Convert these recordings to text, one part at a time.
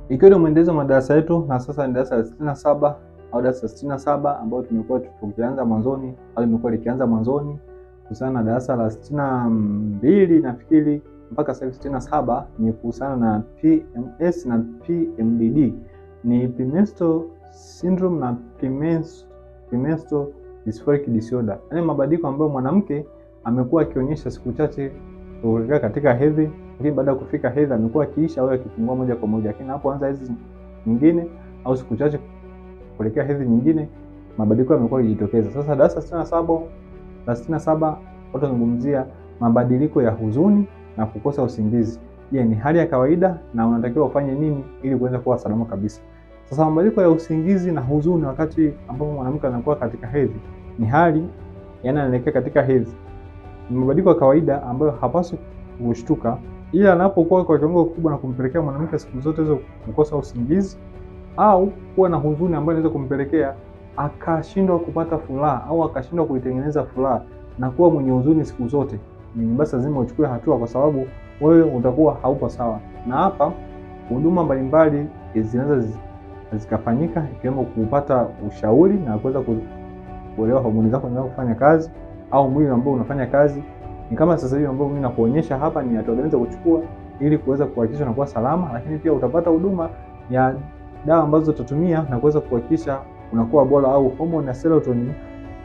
Ikiwa ni mwendelezo wa madarasa yetu, na sasa ni darasa la 67 au darasa la 67 ambao tumekuwa tukianza mwanzoni au limekuwa likianza mwanzoni kuhusiana na darasa la 62 nafikiri mpaka sasa 67 ni kuhusiana na PMS na PMDD. Ni premenstrual syndrome na premenstrual dysphoric disorder. Yaani mabadiliko ambayo mwanamke amekuwa akionyesha siku chache kuelekea katika hedhi, lakini baada ya kufika hedhi amekuwa akiisha au akifungua moja kwa moja, lakini hapoanza hizi nyingine au siku chache kuelekea hedhi nyingine mabadiliko yamekuwa yakijitokeza. Sasa darasa 67 watu wanazungumzia mabadiliko ya huzuni na kukosa usingizi. Je, ni hali ya kawaida na unatakiwa ufanye nini ili kuweza kuwa salama kabisa? Sasa mabadiliko ya usingizi na huzuni wakati ambapo mwanamke anakuwa katika hedhi ni hali yanayoelekea katika hedhi. Ni mabadiliko ya kawaida ambayo hapaswi kushtuka, ila anapokuwa kwa kiwango kikubwa na kumpelekea mwanamke siku zote hizo kukosa usingizi au kuwa na huzuni ambayo inaweza kumpelekea akashindwa kupata furaha au akashindwa kuitengeneza furaha na kuwa mwenye huzuni siku zote, ni basi lazima uchukue hatua, kwa sababu wewe utakuwa haupo sawa. Na hapa huduma mbalimbali zinaweza zikafanyika, ikiwemo kupata ushauri na kuweza kuelewa homoni zako zinazofanya kazi au mwili ambao unafanya kazi. Ni kama sasa hivi ambao mimi nakuonyesha hapa ni hatua gani za kuchukua ili kuweza kuhakikisha unakuwa salama, lakini pia utapata huduma ya dawa ambazo utatumia na kuweza kuhakikisha unakuwa bora, au hormone ya serotonin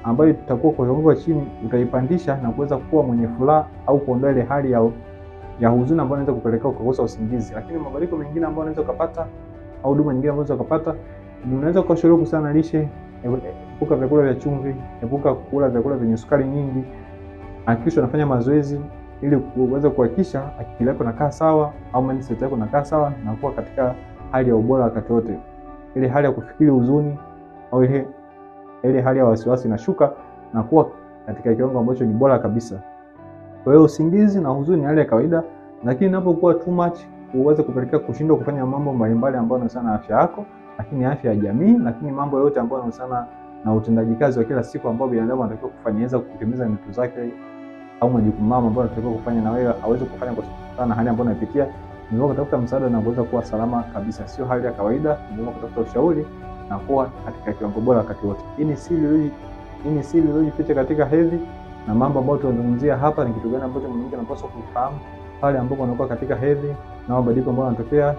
ambayo itakuwa kwa kiwango chini utaipandisha na kuweza kuwa mwenye furaha au kuondoa ile hali ya huzuni ambayo inaweza kupelekea kukosa usingizi. Lakini mabadiliko mengine ambayo unaweza kupata au huduma nyingine ambazo unaweza kupata, unaweza kushauriwa kuhusiana na lishe. Epuka vyakula vya chumvi, epuka kula vyakula vyenye sukari nyingi. Hakikisha unafanya mazoezi ili kuweza kuhakikisha akili yako inakaa sawa au mindset yako inakaa sawa na kuwa katika hali ya ubora wakati wote. Ile hali ya kufikiri huzuni au ile hali ya wasiwasi inashuka na kuwa katika kiwango ambacho ni bora kabisa. Kwa hiyo usingizi na huzuni ni hali ya kawaida, lakini inapokuwa too much huweza kupelekea kushindwa kufanya mambo mbalimbali ambayo yanahusiana na afya yako, lakini afya ya jamii, lakini mambo yote ambayo yanahusiana na utendaji kazi wa kila siku ambao binadamu anatakiwa kufanya, ili kutimiza ndoto zake au majukumu ambayo anatakiwa kufanya, na wewe hawezi kufanya kwa na hali ambayo unapitia. Ni wewe kutafuta msaada na kuweza kuwa salama kabisa, sio hali ya kawaida. Ni wewe kutafuta ushauri na kuwa katika kiwango bora wakati wote. Hii ni siri iliyojificha katika hedhi, na mambo ambayo tunazungumzia hapa ni kitu gani ambacho mwanamke anapaswa kufahamu pale ambapo anakuwa katika hedhi, na mabadiliko ambayo yanatokea,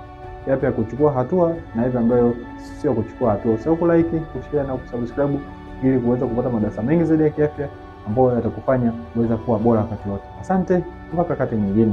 yapi ya kuchukua hatua na hivi ambayo sio kuchukua hatua. Usisahau kulike, kushare na kusubscribe ili kuweza kupata madarasa mengi zaidi ya kiafya ambayo yatakufanya uweze kuwa bora wakati wote. Asante, mpaka wakati mwingine.